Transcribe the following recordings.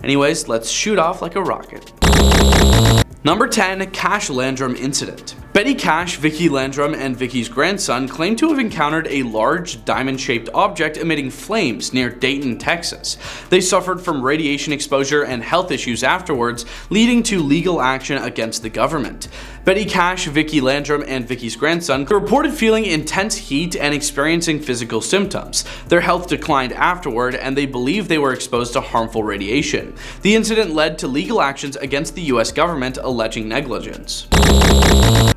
Anyways, let's shoot off like a rocket. Number 10. Cash Landrum Incident. Betty Cash, Vicky Landrum, and Vicky's grandson claim to have encountered a large diamond-shaped object emitting flames near Dayton, Texas. They suffered from radiation exposure and health issues afterwards, leading to legal action against the government. Betty Cash, Vicky Landrum, and Vicky's grandson reported feeling intense heat and experiencing physical symptoms. Their health declined afterward, and they believe they were exposed to harmful radiation. The incident led to legal actions against the US government alleging negligence.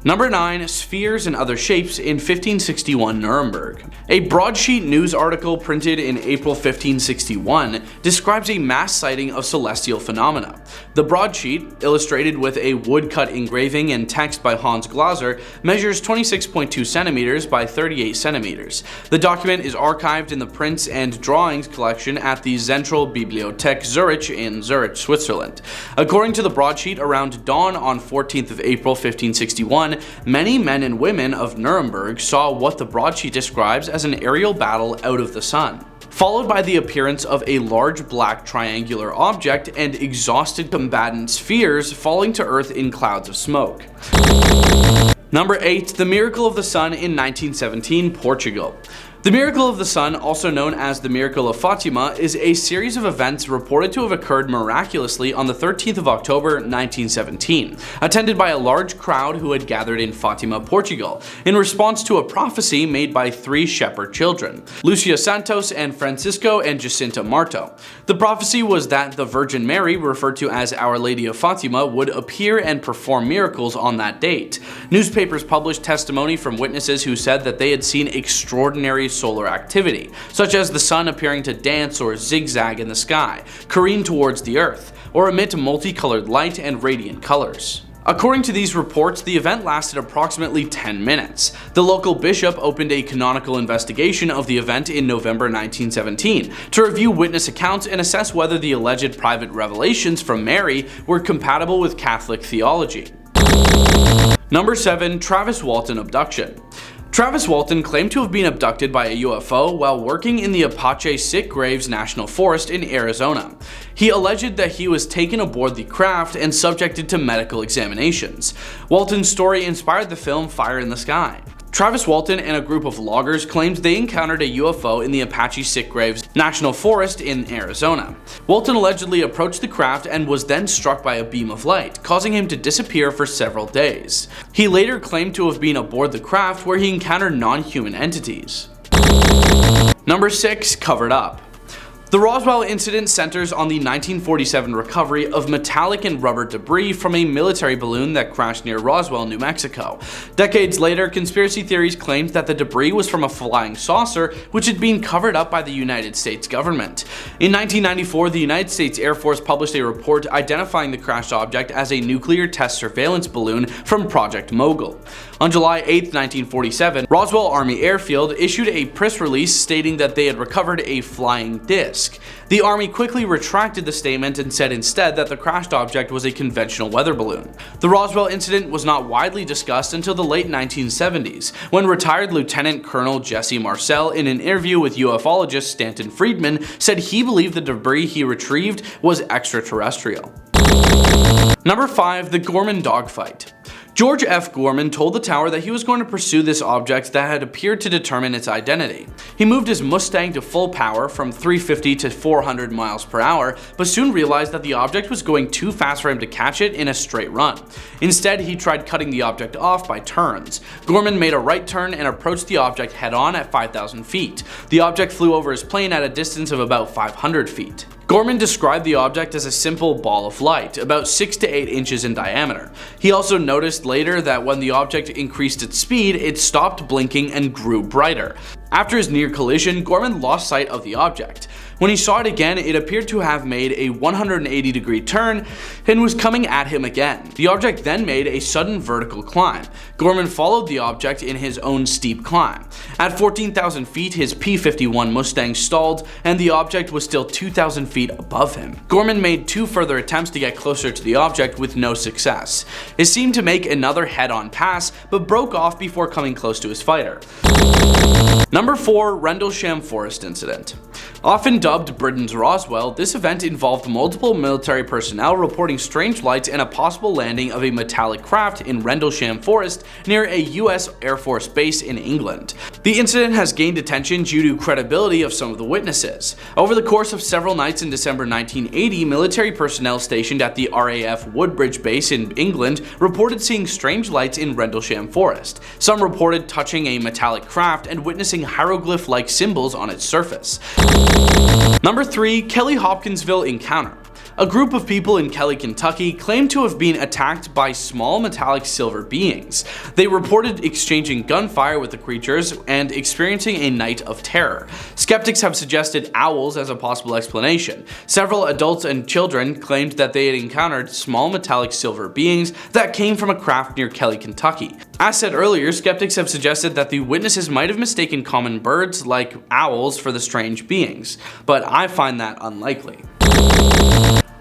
Number 9. Spheres and Other Shapes in 1561 Nuremberg. A broadsheet news article printed in April 1561 describes a mass sighting of celestial phenomena. The broadsheet, illustrated with a woodcut engraving and text by Hans Glaser, measures 26.2 centimeters by 38 centimeters. The document is archived in the prints and drawings collection at the Zentralbibliothek Zurich in Zurich, Switzerland. According to the broadsheet, around dawn on 14th of April 1561, many men and women of Nuremberg saw what the broadsheet describes as an aerial battle out of the sun, followed by the appearance of a large black triangular object and exhausted combatant spheres falling to earth in clouds of smoke. Number 8. The Miracle of the Sun in 1917 Portugal. The Miracle of the Sun, also known as the Miracle of Fatima, is a series of events reported to have occurred miraculously on the 13th of October 1917, attended by a large crowd who had gathered in Fatima, Portugal, in response to a prophecy made by 3 shepherd children, Lucia Santos and Francisco and Jacinta Marto. The prophecy was that the Virgin Mary, referred to as Our Lady of Fatima, would appear and perform miracles on that date. Newspapers published testimony from witnesses who said that they had seen extraordinary solar activity, such as the sun appearing to dance or zigzag in the sky, careen towards the earth, or emit multicolored light and radiant colors. According to these reports, the event lasted approximately 10 minutes. The local bishop opened a canonical investigation of the event in November 1917 to review witness accounts and assess whether the alleged private revelations from Mary were compatible with Catholic theology. Number 7. Travis Walton Abduction. Travis Walton claimed to have been abducted by a UFO while working in the Apache Sitgraves National Forest in Arizona. He alleged that he was taken aboard the craft and subjected to medical examinations. Walton's story inspired the film Fire in the Sky. Travis Walton and a group of loggers claimed they encountered a UFO in the Apache Sitgraves National Forest in Arizona. Walton allegedly approached the craft and was then struck by a beam of light, causing him to disappear for several days. He later claimed to have been aboard the craft where he encountered non-human entities. Number 6. Covered Up. The Roswell incident centers on the 1947 recovery of metallic and rubber debris from a military balloon that crashed near Roswell, New Mexico. Decades later, conspiracy theories claimed that the debris was from a flying saucer which had been covered up by the United States government. In 1994, the United States Air Force published a report identifying the crashed object as a nuclear test surveillance balloon from Project Mogul. On July 8, 1947, Roswell Army Airfield issued a press release stating that they had recovered a flying disc. The Army quickly retracted the statement and said instead that the crashed object was a conventional weather balloon. The Roswell incident was not widely discussed until the late 1970s, when retired Lieutenant Colonel Jesse Marcel, in an interview with ufologist Stanton Friedman, said he believed the debris he retrieved was extraterrestrial. Number 5. The Gorman Dogfight. George F. Gorman told the tower that he was going to pursue this object that had appeared to determine its identity. He moved his Mustang to full power from 350 to 400 miles per hour, but soon realized that the object was going too fast for him to catch it in a straight run. Instead, he tried cutting the object off by turns. Gorman made a right turn and approached the object head-on at 5,000 feet. The object flew over his plane at a distance of about 500 feet. Gorman described the object as a simple ball of light, about 6 to 8 inches in diameter. He also noticed later that when the object increased its speed, it stopped blinking and grew brighter. After his near collision, Gorman lost sight of the object. When he saw it again, it appeared to have made a 180-degree turn and was coming at him again. The object then made a sudden vertical climb. Gorman followed the object in his own steep climb. At 14,000 feet, his P-51 Mustang stalled, and the object was still 2,000 feet above him. Gorman made 2 further attempts to get closer to the object with no success. It seemed to make another head-on pass, but broke off before coming close to his fighter. Number 4. Rendlesham Forest Incident. Often dubbed Britain's Roswell, this event involved multiple military personnel reporting strange lights and a possible landing of a metallic craft in Rendlesham Forest near a US Air Force base in England. The incident has gained attention due to credibility of some of the witnesses. Over the course of several nights in December 1980, military personnel stationed at the RAF Woodbridge base in England reported seeing strange lights in Rendlesham Forest. Some reported touching a metallic craft and witnessing hieroglyph-like symbols on its surface. Number 3. Kelly Hopkinsville Encounter. A group of people in Kelly, Kentucky claimed to have been attacked by small metallic silver beings. They reported exchanging gunfire with the creatures and experiencing a night of terror. Skeptics have suggested owls as a possible explanation. Several adults and children claimed that they had encountered small metallic silver beings that came from a craft near Kelly, Kentucky. As said earlier, skeptics have suggested that the witnesses might have mistaken common birds like owls for the strange beings, but I find that unlikely.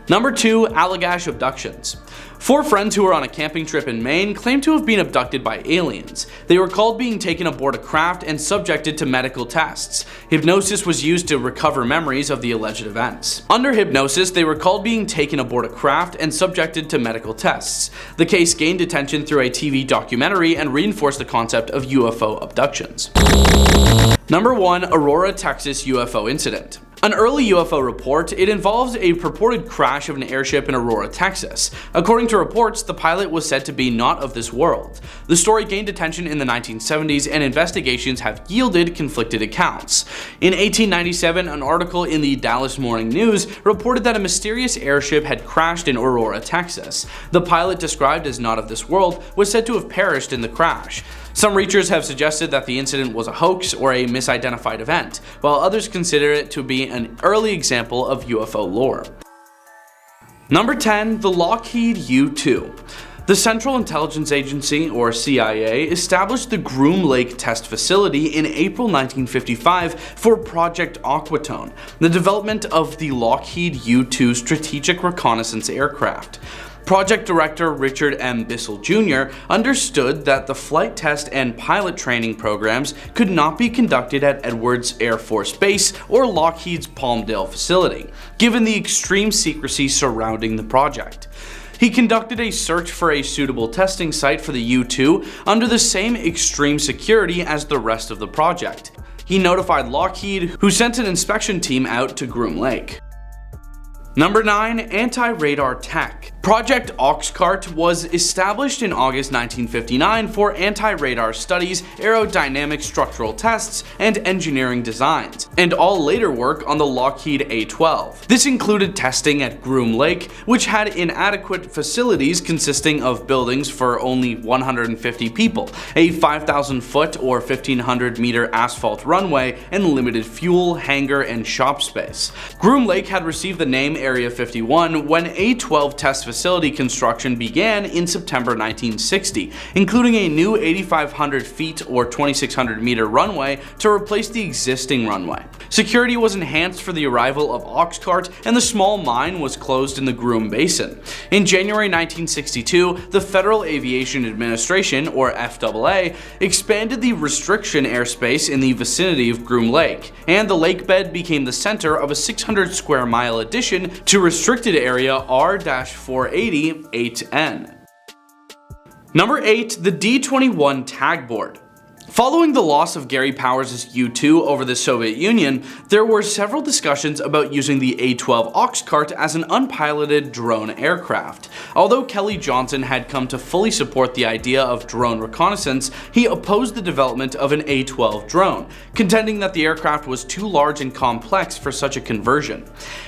Number 2. Allagash Abductions. 4 friends who were on a camping trip in Maine claimed to have been abducted by aliens. They were called being taken aboard a craft and subjected to medical tests. Hypnosis was used to recover memories of the alleged events. Under hypnosis, they were called being taken aboard a craft and subjected to medical tests. The case gained attention through a TV documentary and reinforced the concept of UFO abductions. Number 1. Aurora, Texas UFO Incident. An early UFO report, it involves a purported crash of an airship in Aurora, Texas. According to reports, the pilot was said to be not of this world. The story gained attention in the 1970s and investigations have yielded conflicted accounts. In 1897, an article in the Dallas Morning News reported that a mysterious airship had crashed in Aurora, Texas. The pilot, described as not of this world, was said to have perished in the crash. Some researchers have suggested that the incident was a hoax or a misidentified event, while others consider it to be an early example of UFO lore. Number 10. The Lockheed U-2. The Central Intelligence Agency, or CIA, established the Groom Lake Test Facility in April 1955 for Project Aquatone, the development of the Lockheed U-2 strategic reconnaissance aircraft. Project Director Richard M. Bissell Jr. understood that the flight test and pilot training programs could not be conducted at Edwards Air Force Base or Lockheed's Palmdale facility, given the extreme secrecy surrounding the project. He conducted a search for a suitable testing site for the U-2 under the same extreme security as the rest of the project. He notified Lockheed, who sent an inspection team out to Groom Lake. Number 9. Anti-radar tech. Project Oxcart was established in August 1959 for anti-radar studies, aerodynamic structural tests, and engineering designs, and all later work on the Lockheed A-12. This included testing at Groom Lake, which had inadequate facilities consisting of buildings for only 150 people, a 5,000-foot or 1,500-meter asphalt runway, and limited fuel, hangar, and shop space. Groom Lake had received the name Area 51 when A-12 test facility construction began in September 1960, including a new 8,500 feet or 2,600 meter runway to replace the existing runway. Security was enhanced for the arrival of Oxcart, and the small mine was closed in the Groom Basin. In January 1962, the Federal Aviation Administration, or FAA, expanded the restriction airspace in the vicinity of Groom Lake, and the lake bed became the center of a 600 square mile addition to restricted area R-480-8N. Number 8. The D-21 Tag Board. Following the loss of Gary Powers' U-2 over the Soviet Union, there were several discussions about using the A-12 Oxcart as an unpiloted drone aircraft. Although Kelly Johnson had come to fully support the idea of drone reconnaissance, he opposed the development of an A-12 drone, contending that the aircraft was too large and complex for such a conversion.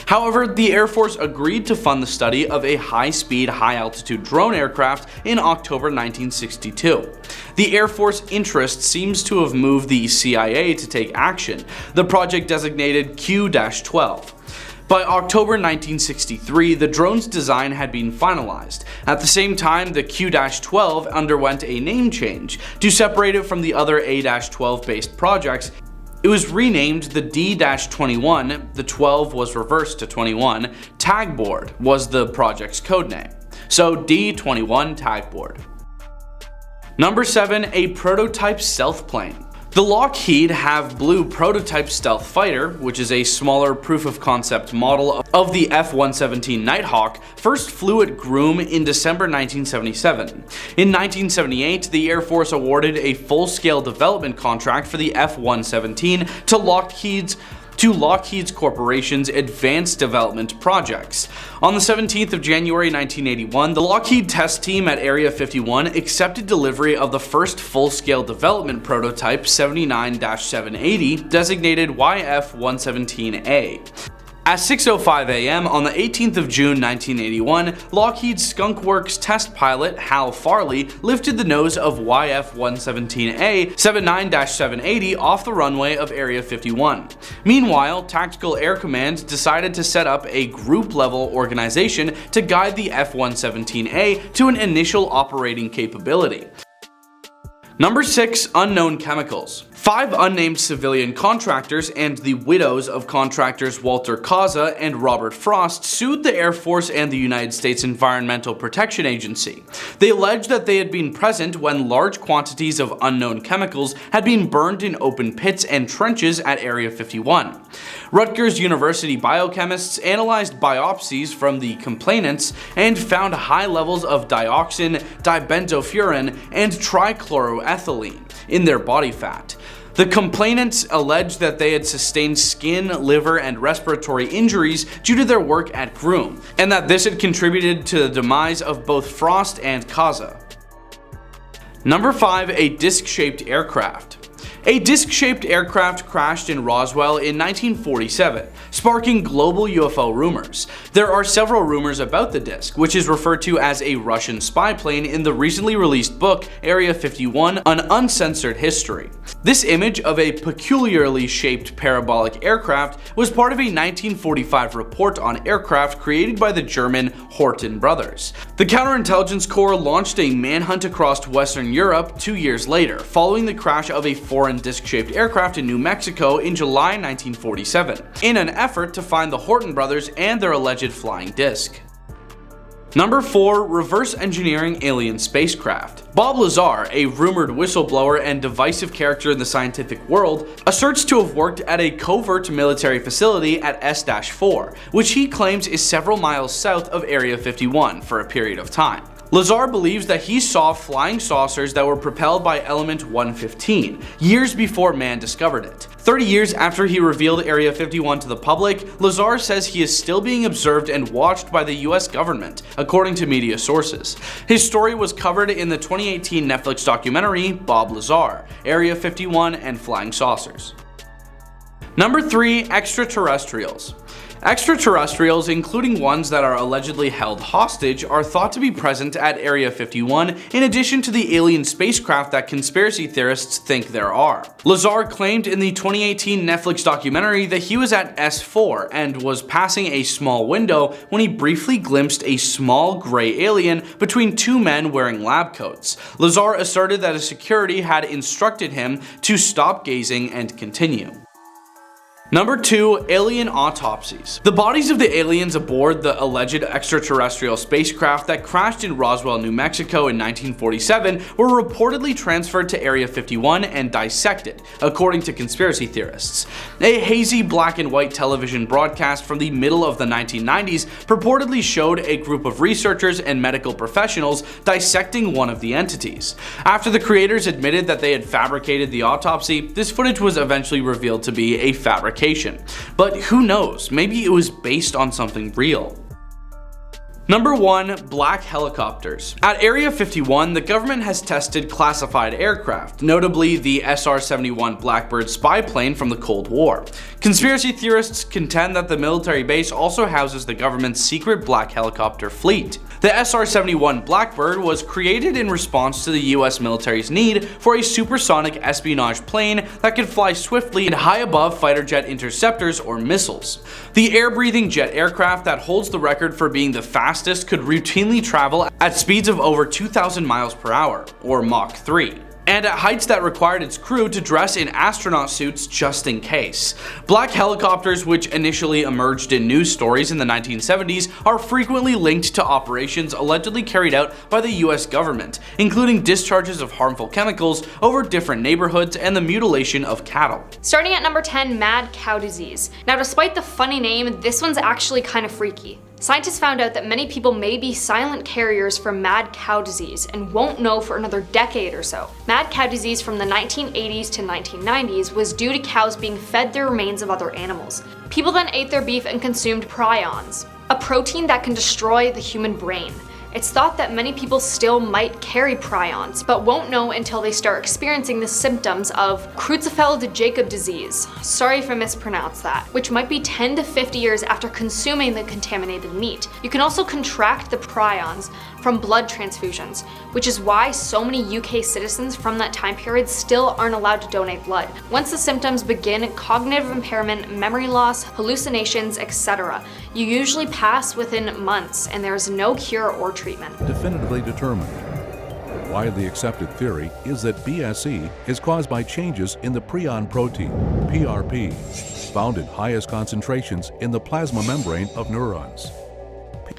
However, the Air Force agreed to fund the study of a high-speed, high-altitude drone aircraft in October 1962. The Air Force interest seems to have moved the CIA to take action, the project designated Q-12. By October 1963, the drone's design had been finalized. At the same time, the Q-12 underwent a name change. To separate it from the other A-12 based projects, it was renamed the D-21, the 12 was reversed to 21, Tag Board was the project's codename. So D-21 Tag Board. Number 7. A prototype stealth plane. The Lockheed Have Blue prototype stealth fighter, which is a smaller proof-of-concept model of the F-117 Nighthawk, first flew at Groom in December 1977. In 1978, the Air Force awarded a full-scale development contract for the F-117 to Lockheed's Corporation's Advanced Development Projects. On the 17th of January 1981, the Lockheed test team at Area 51 accepted delivery of the first full-scale development prototype 79-780, designated YF-117A. At 6:05 a.m. on the 18th of June 1981, Lockheed's Skunk Works test pilot Hal Farley lifted the nose of YF-117A 79-780 off the runway of Area 51. Meanwhile, Tactical Air Command decided to set up a group-level organization to guide the F-117A to an initial operating capability. Number 6. Unknown chemicals. 5 unnamed civilian contractors and the widows of contractors Walter Causa and Robert Frost sued the Air Force and the United States Environmental Protection Agency. They alleged that they had been present when large quantities of unknown chemicals had been burned in open pits and trenches at Area 51. Rutgers University biochemists analyzed biopsies from the complainants and found high levels of dioxin, dibenzofuran, and trichloroethylene in their body fat. The complainants alleged that they had sustained skin, liver, and respiratory injuries due to their work at Groom, and that this had contributed to the demise of both Frost and Causa. Number 5. A disc-shaped aircraft. A disc-shaped aircraft crashed in Roswell in 1947, sparking global UFO rumors. There are several rumors about the disc, which is referred to as a Russian spy plane in the recently released book Area 51: An Uncensored History. This image of a peculiarly shaped parabolic aircraft was part of a 1945 report on aircraft created by the German Horten brothers. The Counterintelligence Corps launched a manhunt across Western Europe 2 years later, following the crash of a foreign disc-shaped aircraft in New Mexico in July 1947, in an effort to find the Horten brothers and their alleged flying disc. Number 4. Reverse engineering alien spacecraft. Bob Lazar, a rumored whistleblower and divisive character in the scientific world, asserts to have worked at a covert military facility at S-4, which he claims is several miles south of Area 51 for a period of time. Lazar believes that he saw flying saucers that were propelled by element 115, years before man discovered it. 30 years after he revealed Area 51 to the public, Lazar says he is still being observed and watched by the US government, according to media sources. His story was covered in the 2018 Netflix documentary Bob Lazar, Area 51 and Flying Saucers. Number 3. Extraterrestrials. Extraterrestrials, including ones that are allegedly held hostage, are thought to be present at Area 51 in addition to the alien spacecraft that conspiracy theorists think there are. Lazar claimed in the 2018 Netflix documentary that he was at S4 and was passing a small window when he briefly glimpsed a small gray alien between 2 men wearing lab coats. Lazar asserted that a security had instructed him to stop gazing and continue. Number 2. Alien autopsies. The bodies of the aliens aboard the alleged extraterrestrial spacecraft that crashed in Roswell, New Mexico in 1947 were reportedly transferred to Area 51 and dissected, according to conspiracy theorists. A hazy black and white television broadcast from the middle of the 1990s purportedly showed a group of researchers and medical professionals dissecting one of the entities. After the creators admitted that they had fabricated the autopsy, this footage was eventually revealed to be a fabrication. But who knows, maybe it was based on something real. Number 1. Black helicopters. At Area 51, the government has tested classified aircraft, notably the SR-71 Blackbird spy plane from the Cold War. Conspiracy theorists contend that the military base also houses the government's secret black helicopter fleet. The SR-71 Blackbird was created in response to the US military's need for a supersonic espionage plane that could fly swiftly and high above fighter jet interceptors or missiles. The air-breathing jet aircraft that holds the record for being the fastest could routinely travel at speeds of over 2,000 miles per hour, or Mach 3. and at heights that required its crew to dress in astronaut suits just in case. Black helicopters, which initially emerged in news stories in the 1970s, are frequently linked to operations allegedly carried out by the US government, including discharges of harmful chemicals over different neighborhoods and the mutilation of cattle. Starting at number 10, mad cow disease. Now, despite the funny name, this one's actually kind of freaky. Scientists found out that many people may be silent carriers for mad cow disease and won't know for another decade or so. Mad cow disease from the 1980s to 1990s was due to cows being fed the remains of other animals. People then ate their beef and consumed prions, a protein that can destroy the human brain. It's thought that many people still might carry prions, but won't know until they start experiencing the symptoms of Creutzfeldt-Jakob disease, sorry if I mispronounced that, which might be 10 to 50 years after consuming the contaminated meat. You can also contract the prions from blood transfusions, which is why so many UK citizens from that time period still aren't allowed to donate blood. Once the symptoms begin, cognitive impairment, memory loss, hallucinations, etc., you usually pass within months and there is no cure or treatment. Definitively determined. A widely accepted theory is that BSE is caused by changes in the prion protein, PRP, found in highest concentrations in the plasma membrane of neurons.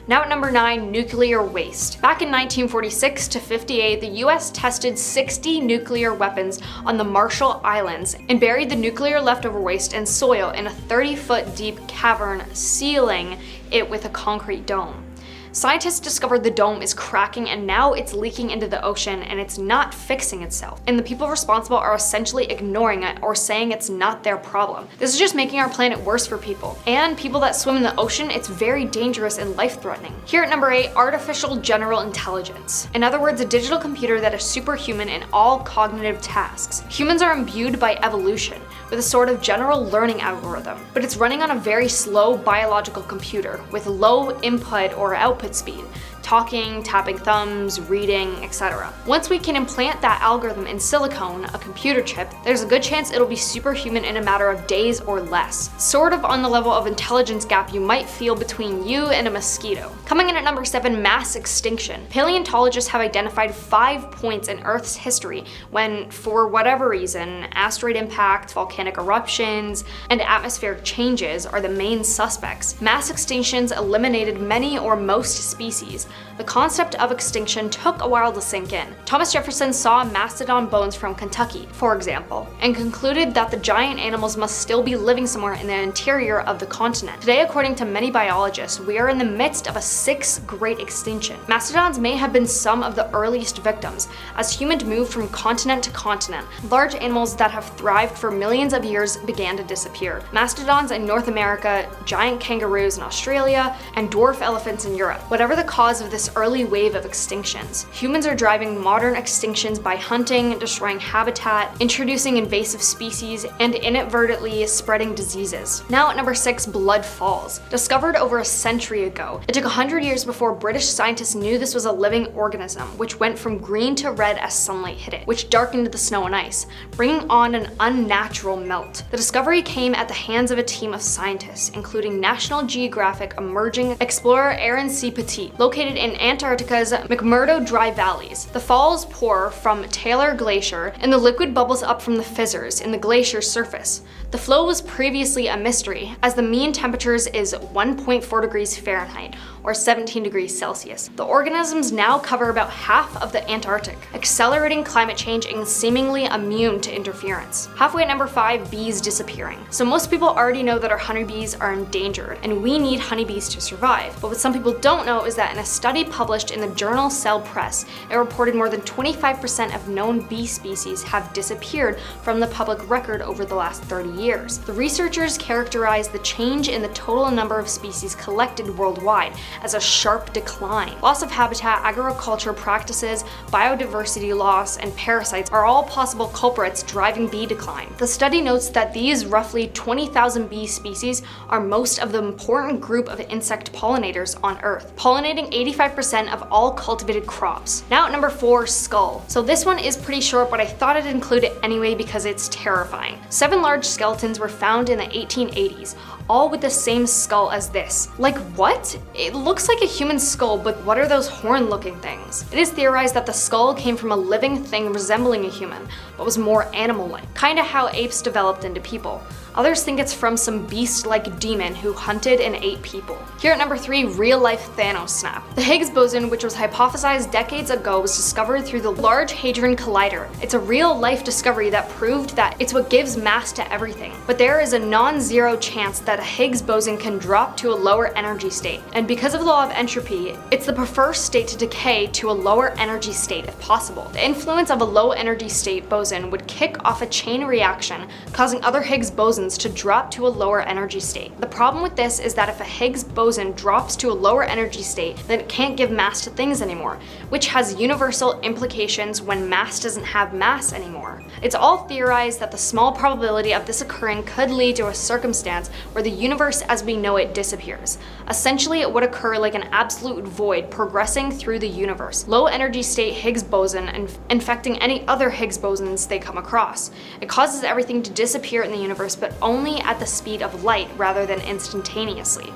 Now at number 9, nuclear waste. Back in 1946 to 58, the US tested 60 nuclear weapons on the Marshall Islands and buried the nuclear leftover waste and soil in a 30-foot deep cavern, sealing it with a concrete dome. Scientists discovered the dome is cracking and now it's leaking into the ocean and it's not fixing itself. And the people responsible are essentially ignoring it or saying it's not their problem. This is just making our planet worse for people. And people that swim in the ocean, it's very dangerous and life-threatening. Here at number 8, artificial general intelligence. In other words, a digital computer that is superhuman in all cognitive tasks. Humans are imbued by evolution with a sort of general learning algorithm, but it's running on a very slow biological computer with low input or output speed, talking, tapping thumbs, reading, etc. Once we can implant that algorithm in silicone, a computer chip, there's a good chance it'll be superhuman in a matter of days or less. Sort of on the level of intelligence gap you might feel between you and a mosquito. Coming in at number 7, mass extinction. Paleontologists have identified 5 points in Earth's history when, for whatever reason, asteroid impact, volcanic eruptions, and atmospheric changes are the main suspects. Mass extinctions eliminated many or most species. The concept of extinction took a while to sink in. Thomas Jefferson saw mastodon bones from Kentucky, for example, and concluded that the giant animals must still be living somewhere in the interior of the continent. Today, according to many biologists, we are in the midst of a 6th great extinction. Mastodons may have been some of the earliest victims. As humans moved from continent to continent, large animals that have thrived for millions of years began to disappear. Mastodons in North America, giant kangaroos in Australia, and dwarf elephants in Europe. Whatever the cause of this early wave of extinctions, humans are driving modern extinctions by hunting, destroying habitat, introducing invasive species, and inadvertently spreading diseases. Now at number 6, blood falls. Discovered over a century ago, it took 100 years before British scientists knew this was a living organism, which went from green to red as sunlight hit it, which darkened the snow and ice, bringing on an unnatural melt. The discovery came at the hands of a team of scientists, including National Geographic emerging explorer Aaron C. Petit, located in Antarctica's McMurdo Dry Valleys. The falls pour from Taylor Glacier, and the liquid bubbles up from the fissures in the glacier's surface. The flow was previously a mystery, as the mean temperatures is 1.4 degrees Fahrenheit, or 17 degrees Celsius. The organisms now cover about half of the Antarctic, accelerating climate change and seemingly immune to interference. Halfway at number 5, bees disappearing. So most people already know that our honeybees are endangered, and we need honeybees to survive. But what some people don't know is that in a study published in the journal Cell Press, it reported more than 25% of known bee species have disappeared from the public record over the last 30 years. The researchers characterized the change in the total number of species collected worldwide as a sharp decline. Loss of habitat, agriculture practices, biodiversity loss, and parasites are all possible culprits driving bee decline. The study notes that these roughly 20,000 bee species are most of the important group of insect pollinators on Earth, pollinating 85% of all cultivated crops. Now at number 4, skull. So this one is pretty short, but I thought I'd include it anyway because it's terrifying. 7 large skeletons were found in the 1880s, all with the same skull as this. Like what? It looks like a human skull, but what are those horn-looking things? It is theorized that the skull came from a living thing resembling a human, but was more animal-like, kinda how apes developed into people. Others think it's from some beast-like demon who hunted and ate people. Here at number 3, real-life Thanos snap. The Higgs boson, which was hypothesized decades ago, was discovered through the Large Hadron Collider. It's a real-life discovery that proved that it's what gives mass to everything. But there is a non-zero chance that a Higgs boson can drop to a lower energy state. And because of the law of entropy, it's the preferred state to decay to a lower energy state if possible. The influence of a low energy state boson would kick off a chain reaction, causing other Higgs bosons to drop to a lower energy state. The problem with this is that if a Higgs boson drops to a lower energy state, then it can't give mass to things anymore, which has universal implications when mass doesn't have mass anymore. It's all theorized that the small probability of this occurring could lead to a circumstance where the universe as we know it disappears. Essentially, it would occur like an absolute void progressing through the universe. Low energy state Higgs boson and infecting any other Higgs bosons they come across. It causes everything to disappear in the universe, but only at the speed of light rather than instantaneously.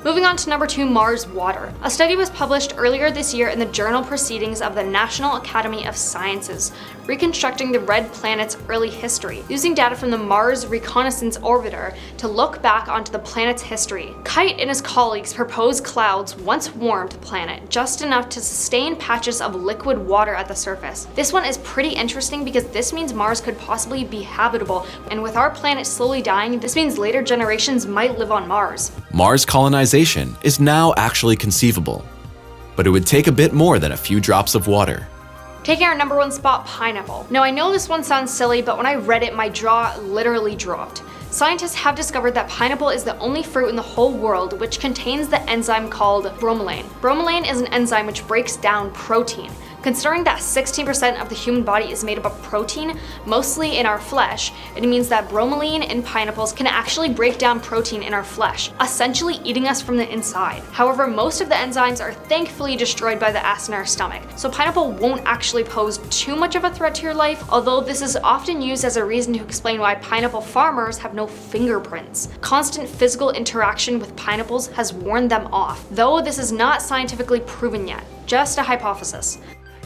Moving on to number 2, Mars water. A study was published earlier this year in the journal Proceedings of the National Academy of Sciences, reconstructing the red planet's early history, using data from the Mars Reconnaissance Orbiter to look back onto the planet's history. Kite and his colleagues proposed clouds once warmed the planet, just enough to sustain patches of liquid water at the surface. This one is pretty interesting because this means Mars could possibly be habitable, and with our planet slowly dying, this means later generations might live on Mars. Mars colonization is now actually conceivable, but it would take a bit more than a few drops of water. Taking our number 1 spot, pineapple. Now I know this one sounds silly, but when I read it, my jaw literally dropped. Scientists have discovered that pineapple is the only fruit in the whole world which contains the enzyme called bromelain. Bromelain is an enzyme which breaks down protein. Considering that 16% of the human body is made up of protein, mostly in our flesh, it means that bromelain in pineapples can actually break down protein in our flesh, essentially eating us from the inside. However, most of the enzymes are thankfully destroyed by the acid in our stomach, so pineapple won't actually pose too much of a threat to your life, although this is often used as a reason to explain why pineapple farmers have no fingerprints. Constant physical interaction with pineapples has worn them off, though this is not scientifically proven yet, just a hypothesis.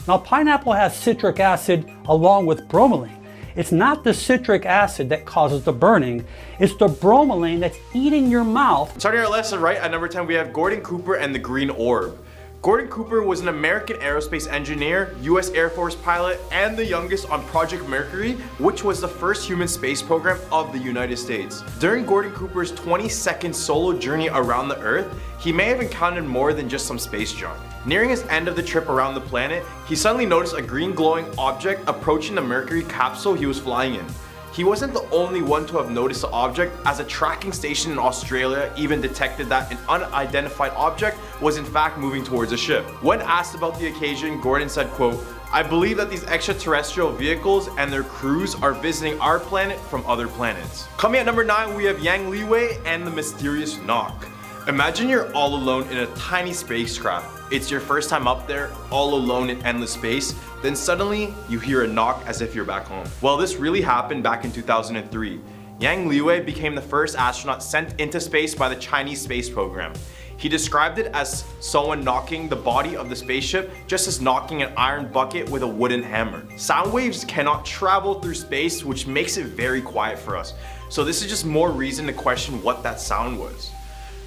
Now, pineapple has citric acid along with bromelain. It's not the citric acid that causes the burning, it's the bromelain that's eating your mouth. Starting our lesson right at number 10, we have Gordon Cooper and the Green Orb. Gordon Cooper was an American aerospace engineer, US Air Force pilot, and the youngest on Project Mercury, which was the first human space program of the United States. During Gordon Cooper's 20-second solo journey around the Earth, he may have encountered more than just some space junk. Nearing his end of the trip around the planet, he suddenly noticed a green glowing object approaching the Mercury capsule he was flying in. He wasn't the only one to have noticed the object, as a tracking station in Australia even detected that an unidentified object was in fact moving towards a ship. When asked about the occasion, Gordon said, quote, "I believe that these extraterrestrial vehicles and their crews are visiting our planet from other planets." Coming at number 9, we have Yang Liwei and the mysterious knock. Imagine you're all alone in a tiny spacecraft. It's your first time up there, all alone in endless space, then suddenly you hear a knock as if you're back home. Well, this really happened back in 2003. Yang Liwei became the first astronaut sent into space by the Chinese space program. He described it as someone knocking the body of the spaceship just as knocking an iron bucket with a wooden hammer. Sound waves cannot travel through space, which makes it very quiet for us. So this is just more reason to question what that sound was.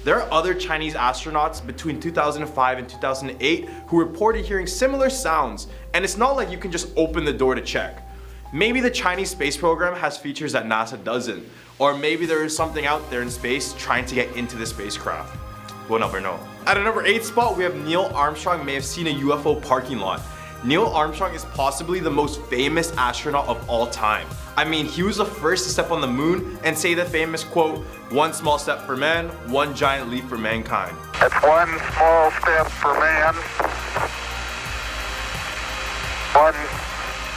There are other Chinese astronauts between 2005 and 2008 who reported hearing similar sounds, and it's not like you can just open the door to check. Maybe the Chinese space program has features that NASA doesn't, or maybe there is something out there in space trying to get into the spacecraft. We'll never know. At a number 8 spot, we have Neil Armstrong may have seen a UFO parking lot. Neil Armstrong is possibly the most famous astronaut of all time. I mean, he was the first to step on the moon and say the famous quote, "One small step for man, one giant leap for mankind." It's one small step for man, one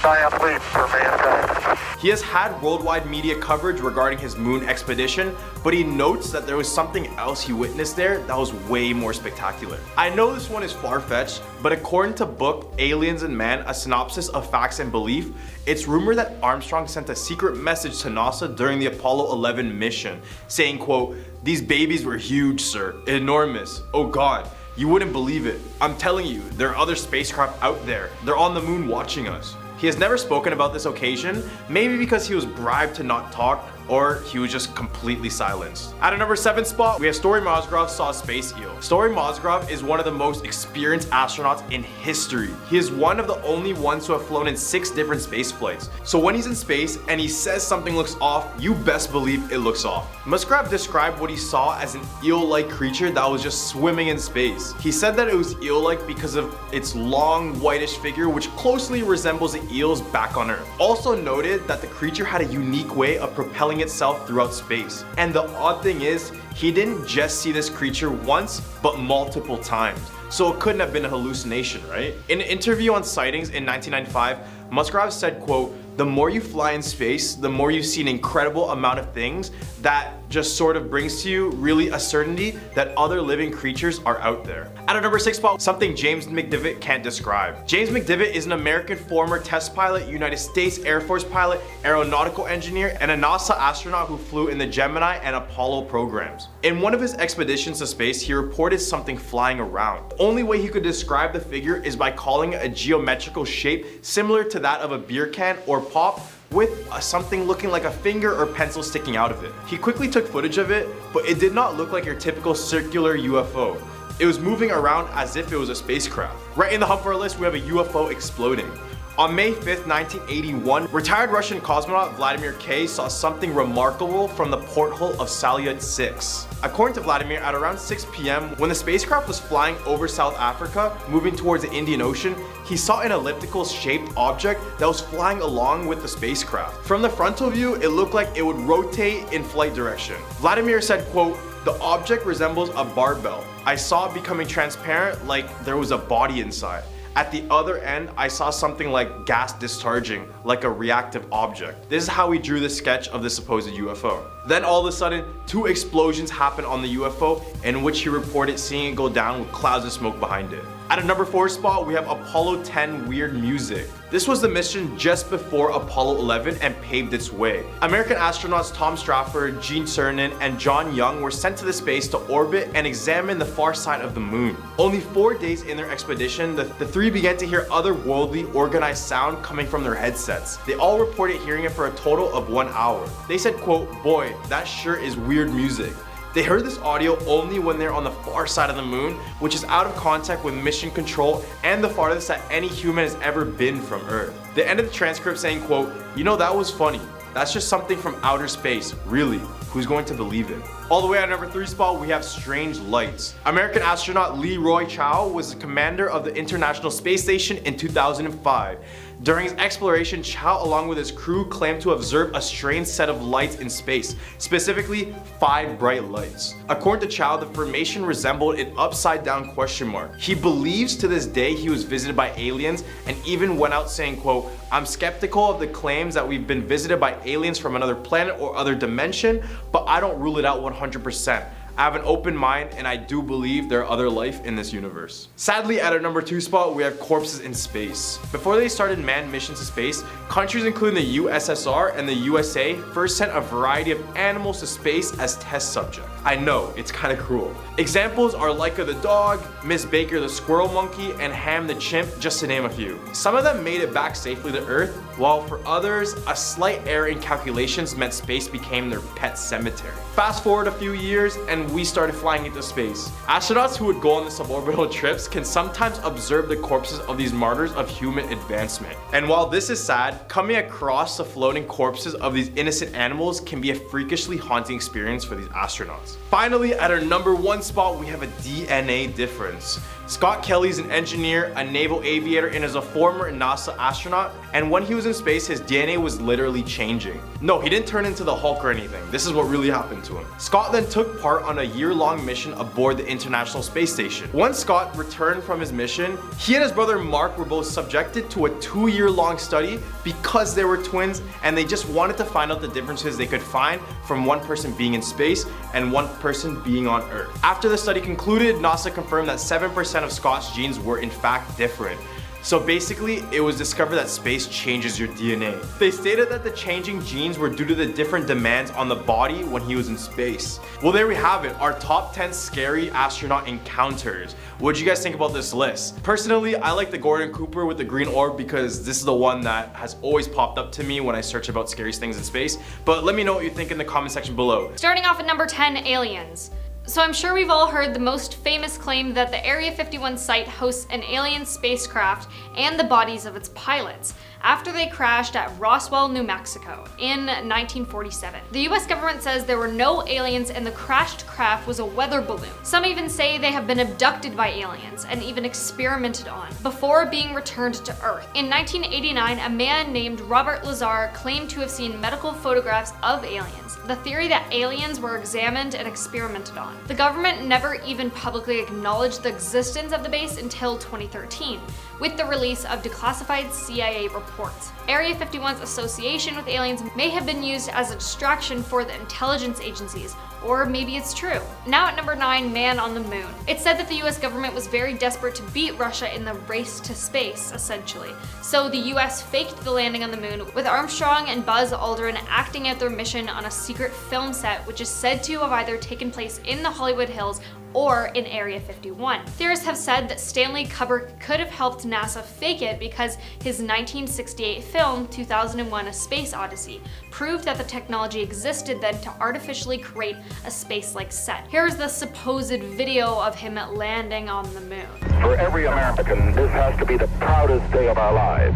giant leap for mankind. He has had worldwide media coverage regarding his moon expedition, but he notes that there was something else he witnessed there that was way more spectacular. I know this one is far-fetched, but according to book Aliens and Man, A Synopsis of Facts and Belief, it's rumored that Armstrong sent a secret message to NASA during the Apollo 11 mission, saying, quote, "These babies were huge, sir, enormous. Oh God, you wouldn't believe it. I'm telling you, there are other spacecraft out there. They're on the moon watching us." He has never spoken about this occasion, maybe because he was bribed to not talk, or he was just completely silenced. At a number 7 spot, we have Story Mosgrove saw a space eel. Story Mosgrove is one of the most experienced astronauts in history. He is one of the only ones who have flown in 6 different space flights. So when he's in space and he says something looks off, you best believe it looks off. Musgrave described what he saw as an eel-like creature that was just swimming in space. He said that it was eel-like because of its long, whitish figure, which closely resembles the eels back on Earth. Also noted that the creature had a unique way of propelling itself throughout space. And the odd thing is, he didn't just see this creature once, but multiple times. So it couldn't have been a hallucination, right? In an interview on Sightings in 1995, Musgrave said, quote, "The more you fly in space, the more you see an incredible amount of things that just sort of brings to you really a certainty that other living creatures are out there." At a number 6 spot, something James McDivitt can't describe. James McDivitt is an American former test pilot, United States Air Force pilot, aeronautical engineer, and a NASA astronaut who flew in the Gemini and Apollo programs. In one of his expeditions to space, he reported something flying around. The only way he could describe the figure is by calling it a geometrical shape similar to that of a beer can or pop, with something looking like a finger or pencil sticking out of it. He quickly took footage of it, but it did not look like your typical circular UFO. It was moving around as if it was a spacecraft. Right in the hump for our list, we have a UFO exploding. On May 5th, 1981, retired Russian cosmonaut Vladimir K saw something remarkable from the porthole of Salyut 6. According to Vladimir, at around 6 p.m., when the spacecraft was flying over South Africa, moving towards the Indian Ocean, he saw an elliptical-shaped object that was flying along with the spacecraft. From the frontal view, it looked like it would rotate in flight direction. Vladimir said, quote, "The object resembles a barbell. I saw it becoming transparent like there was a body inside. At the other end, I saw something like gas discharging, like a reactive object." This is how he drew the sketch of the supposed UFO. Then all of a sudden, 2 explosions happened on the UFO, in which he reported seeing it go down with clouds of smoke behind it. At a number 4 spot, we have Apollo 10 weird music. This was the mission just before Apollo 11 and paved its way. American astronauts Tom Stafford, Gene Cernan, and John Young were sent to the space to orbit and examine the far side of the moon. Only 4 days in their expedition, the 3 began to hear otherworldly organized sound coming from their headsets. They all reported hearing it for a total of 1 hour. They said, quote, "Boy, that sure is weird music." They heard this audio only when they're on the far side of the moon, which is out of contact with mission control and the farthest that any human has ever been from Earth. They ended the transcript saying, quote, "You know, that was funny. That's just something from outer space, really. Who's going to believe it?" All the way at number 3 spot, we have strange lights. American astronaut Leroy Chiao was the commander of the International Space Station in 2005. During his exploration, Chiao along with his crew claimed to observe a strange set of lights in space, specifically 5 bright lights. According to Chiao, the formation resembled an upside down question mark. He believes to this day he was visited by aliens and even went out saying, quote, "I'm skeptical of the claims that we've been visited by aliens from another planet or other dimension, but I don't rule it out 100%. I have an open mind and I do believe there are other life in this universe." Sadly, at our number 2 spot, we have corpses in space. Before they started manned missions to space, countries including the USSR and the USA first sent a variety of animals to space as test subjects. I know, it's kind of cruel. Examples are Laika the dog, Miss Baker the squirrel monkey, and Ham the chimp, just to name a few. Some of them made it back safely to Earth, while for others, a slight error in calculations meant space became their pet cemetery. Fast forward a few years and we started flying into space. Astronauts who would go on the suborbital trips can sometimes observe the corpses of these martyrs of human advancement. And while this is sad, coming across the floating corpses of these innocent animals can be a freakishly haunting experience for these astronauts. Finally, at our number 1 spot, we have a DNA difference. Scott Kelly's an engineer, a naval aviator, and is a former NASA astronaut, and when he was in space, his DNA was literally changing. No, he didn't turn into the Hulk or anything. This is what really happened to him. Scott then took part on a year-long mission aboard the International Space Station. Once Scott returned from his mission, he and his brother Mark were both subjected to a 2-year-long study because they were twins, and they just wanted to find out the differences they could find from one person being in space and one person being on Earth. After the study concluded, NASA confirmed that 7% of Scott's genes were in fact different. So basically, it was discovered that space changes your DNA. They stated that the changing genes were due to the different demands on the body when he was in space. Well, there we have it, our top 10 scary astronaut encounters. What do you guys think about this list? Personally, I like the Gordon Cooper with the green orb because this is the one that has always popped up to me when I search about scariest things in space. But let me know what you think in the comment section below. Starting off at number 10, aliens. So I'm sure we've all heard the most famous claim that the Area 51 site hosts an alien spacecraft and the bodies of its pilots after they crashed at Roswell, New Mexico in 1947. The US government says there were no aliens and the crashed craft was a weather balloon. Some even say they have been abducted by aliens and even experimented on before being returned to Earth. In 1989, a man named Robert Lazar claimed to have seen medical photographs of aliens, the theory that aliens were examined and experimented on. The government never even publicly acknowledged the existence of the base until 2013, with the release of declassified CIA reports. Area 51's association with aliens may have been used as a distraction for the intelligence agencies, or maybe it's true. Now at number 9, man on the moon. It's said that the US government was very desperate to beat Russia in the race to space, essentially. So the US faked the landing on the moon, with Armstrong and Buzz Aldrin acting out their mission on a secret film set, which is said to have either taken place in the Hollywood Hills or in Area 51. Theorists have said that Stanley Kubrick could have helped NASA fake it because his 1968 film, 2001: A Space Odyssey, proved that the technology existed then to artificially create a space-like set. Here's the supposed video of him landing on the moon. For every American, this has to be the proudest day of our lives.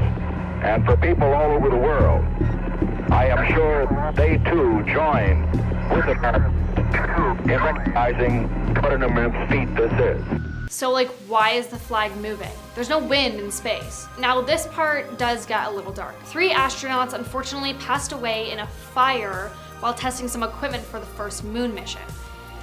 And for people all over the world, I am sure they too join with America in recognizing what an immense feat this is. So like, why is the flag moving? There's no wind in space. Now this part does get a little dark. 3 astronauts unfortunately passed away in a fire while testing some equipment for the first moon mission.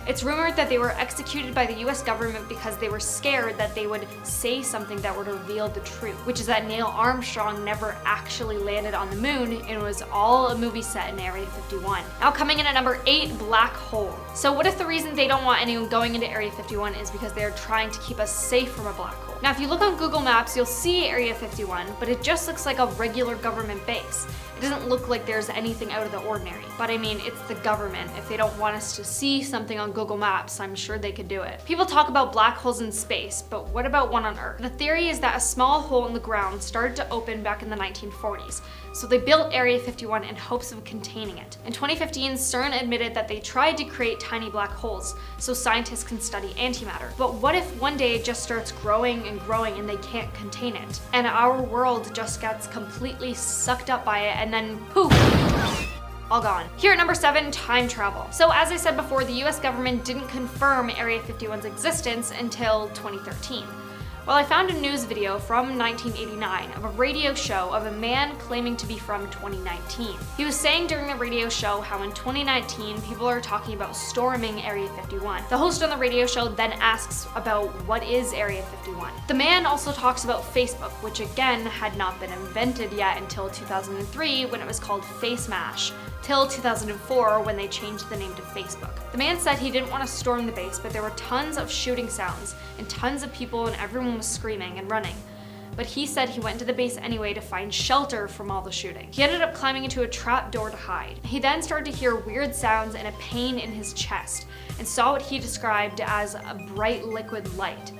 It's rumored that they were executed by the US government because they were scared that they would say something that would reveal the truth, which is that Neil Armstrong never actually landed on the moon and it was all a movie set in Area 51. Now coming in at number 8, black hole. So what if the reason they don't want anyone going into Area 51 is because they're trying to keep us safe from a black hole? Now if you look on Google Maps, you'll see Area 51, but it just looks like a regular government base. It doesn't look like there's anything out of the ordinary. But I mean, it's the government. If they don't want us to see something on Google Maps, I'm sure they could do it. People talk about black holes in space, but what about one on Earth? The theory is that a small hole in the ground started to open back in the 1940s. So they built Area 51 in hopes of containing it. In 2015, CERN admitted that they tried to create tiny black holes so scientists can study antimatter. But what if one day it just starts growing and growing and they can't contain it? And our world just gets completely sucked up by it and then poof, all gone. Here at number 7, time travel. So as I said before, the US government didn't confirm Area 51's existence until 2013. Well, I found a news video from 1989 of a radio show of a man claiming to be from 2019. He was saying during the radio show how in 2019 people are talking about storming Area 51. The host on the radio show then asks about what is Area 51. The man also talks about Facebook, which again had not been invented yet until 2003 when it was called FaceMash, till 2004 when they changed the name to Facebook. The man said he didn't want to storm the base, but there were tons of shooting sounds and tons of people and everyone was screaming and running. But he said he went to the base anyway to find shelter from all the shooting. He ended up climbing into a trap door to hide. He then started to hear weird sounds and a pain in his chest and saw what he described as a bright liquid light.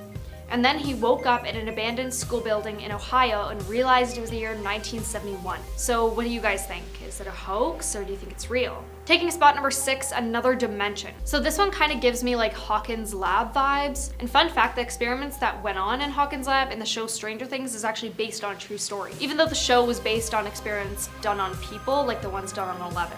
And then he woke up at an abandoned school building in Ohio and realized it was the year 1971. So what do you guys think? Is it a hoax or do you think it's real? Taking spot number 6, another dimension. So this one kind of gives me like Hawkins' lab vibes. And fun fact, the experiments that went on in Hawkins' lab in the show Stranger Things is actually based on a true story. Even though the show was based on experiments done on people, like the ones done on 11.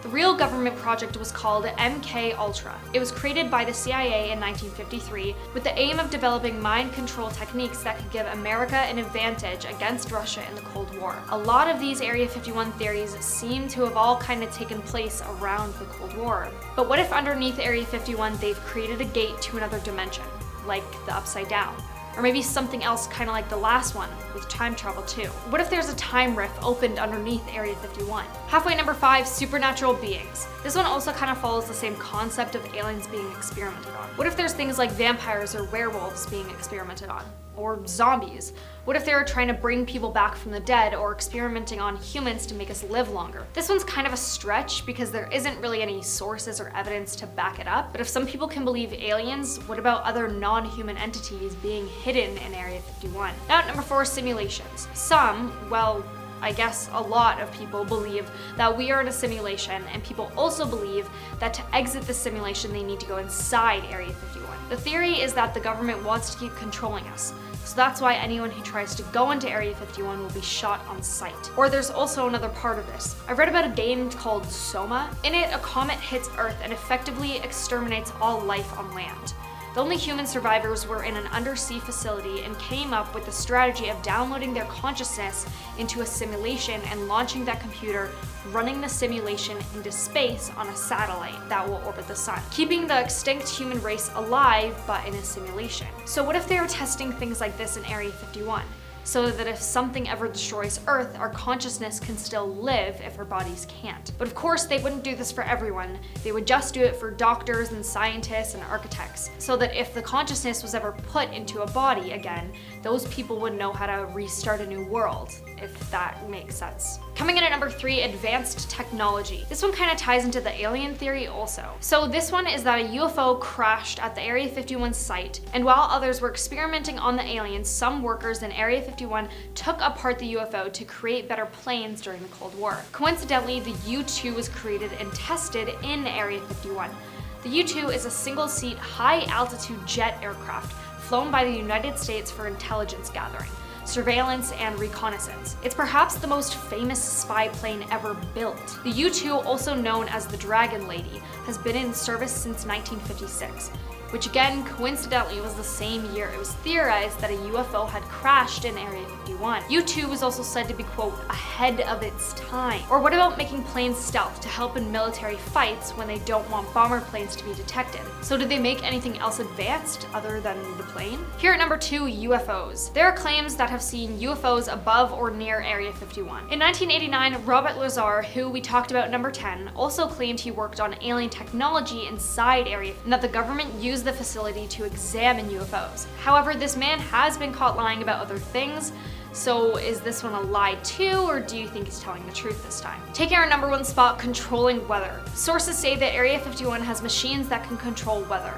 The real government project was called MK Ultra. It was created by the CIA in 1953 with the aim of developing mind control techniques that could give America an advantage against Russia in the Cold War. A lot of these Area 51 theories seem to have all kind of taken place around the Cold War. But what if underneath Area 51 they've created a gate to another dimension, like the Upside Down? Or maybe something else kind of like the last one, with time travel too. What if there's a time rift opened underneath Area 51? Halfway number 5, supernatural beings. This one also kind of follows the same concept of aliens being experimented on. What if there's things like vampires or werewolves being experimented on? Or zombies? What if they were trying to bring people back from the dead or experimenting on humans to make us live longer? This one's kind of a stretch because there isn't really any sources or evidence to back it up, but if some people can believe aliens, what about other non-human entities being hidden in Area 51? Now at number 4, simulations. Some, well, I guess a lot of people believe that we are in a simulation, and people also believe that to exit the simulation they need to go inside Area 51. The theory is that the government wants to keep controlling us, so that's why anyone who tries to go into Area 51 will be shot on sight. Or there's also another part of this. I read about a game called Soma. In it, a comet hits Earth and effectively exterminates all life on land. The only human survivors were in an undersea facility and came up with the strategy of downloading their consciousness into a simulation and launching that computer, running the simulation into space on a satellite that will orbit the sun, keeping the extinct human race alive but in a simulation. So what if they were testing things like this in Area 51? So that if something ever destroys Earth, our consciousness can still live if our bodies can't. But of course, they wouldn't do this for everyone. They would just do it for doctors and scientists and architects, so that if the consciousness was ever put into a body again, those people would know how to restart a new world, if that makes sense. Coming in at number 3, advanced technology. This one kind of ties into the alien theory also. So this one is that a UFO crashed at the Area 51 site, and while others were experimenting on the aliens, some workers in Area 51 took apart the UFO to create better planes during the Cold War. Coincidentally, the U-2 was created and tested in Area 51. The U-2 is a single-seat, high-altitude jet aircraft flown by the United States for intelligence gathering, surveillance, and reconnaissance. It's perhaps the most famous spy plane ever built. The U-2, also known as the Dragon Lady, has been in service since 1956. Which again, coincidentally, was the same year it was theorized that a UFO had crashed in Area 51. U-2 was also said to be, quote, ahead of its time. Or what about making planes stealth to help in military fights when they don't want bomber planes to be detected? So did they make anything else advanced other than the plane? Here at number 2, UFOs. There are claims that have seen UFOs above or near Area 51. In 1989, Robert Lazar, who we talked about at number 10, also claimed he worked on alien technology inside Area and that the government used the facility to examine UFOs. However, this man has been caught lying about other things, so is this one a lie too, or do you think he's telling the truth this time? Taking our number 1 spot, controlling weather. Sources say that Area 51 has machines that can control weather.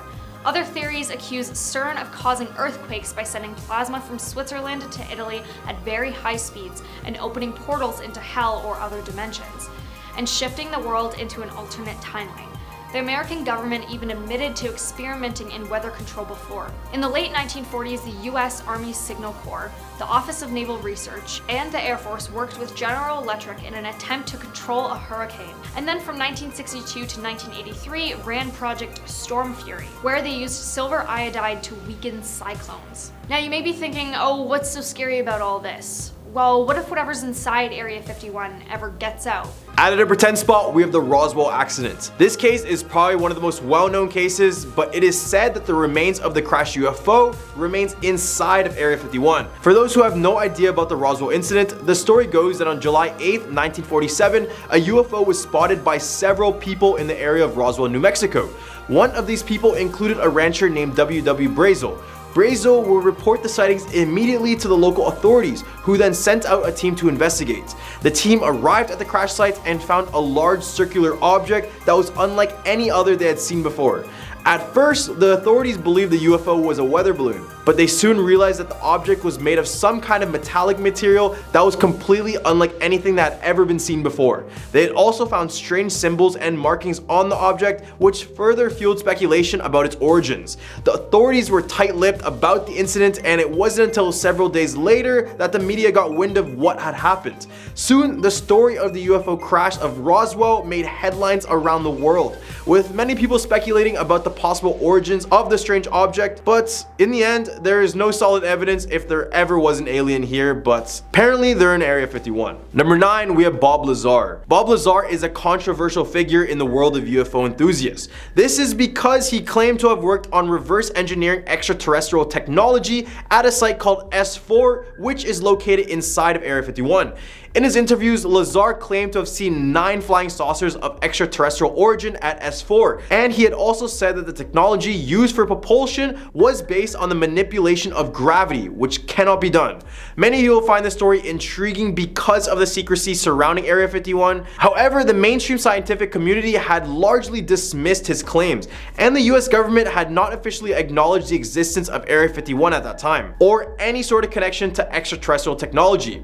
Other theories accuse CERN of causing earthquakes by sending plasma from Switzerland to Italy at very high speeds and opening portals into hell or other dimensions, and shifting the world into an alternate timeline. The American government even admitted to experimenting in weather control before. In the late 1940s, the US Army Signal Corps, the Office of Naval Research, and the Air Force worked with General Electric in an attempt to control a hurricane. And then from 1962 to 1983 ran Project Storm Fury, where they used silver iodide to weaken cyclones. Now you may be thinking, oh, what's so scary about all this? Well, what if whatever's inside Area 51 ever gets out? At a number 10 spot, we have the Roswell accident. This case is probably one of the most well-known cases, but it is said that the remains of the crashed UFO remains inside of Area 51. For those who have no idea about the Roswell incident, the story goes that on July 8th, 1947, a UFO was spotted by several people in the area of Roswell, New Mexico. One of these people included a rancher named W.W. Brazel. Brazel will report the sightings immediately to the local authorities, who then sent out a team to investigate. The team arrived at the crash site and found a large circular object that was unlike any other they had seen before. At first, the authorities believed the UFO was a weather balloon, but they soon realized that the object was made of some kind of metallic material that was completely unlike anything that had ever been seen before. They had also found strange symbols and markings on the object, which further fueled speculation about its origins. The authorities were tight-lipped about the incident, and it wasn't until several days later that the media got wind of what had happened. Soon, the story of the UFO crash of Roswell made headlines around the world, with many people speculating about the possible origins of the strange object, but in the end, there is no solid evidence if there ever was an alien here, but apparently they're in Area 51. Number 9, we have Bob Lazar. Bob Lazar is a controversial figure in the world of UFO enthusiasts. This is because he claimed to have worked on reverse engineering extraterrestrial technology at a site called S4, which is located inside of Area 51. In his interviews, Lazar claimed to have seen 9 flying saucers of extraterrestrial origin at S4, and he had also said that the technology used for propulsion was based on the manipulation of gravity, which cannot be done. Many people find this story intriguing because of the secrecy surrounding Area 51. However, the mainstream scientific community had largely dismissed his claims, and the US government had not officially acknowledged the existence of Area 51 at that time, or any sort of connection to extraterrestrial technology.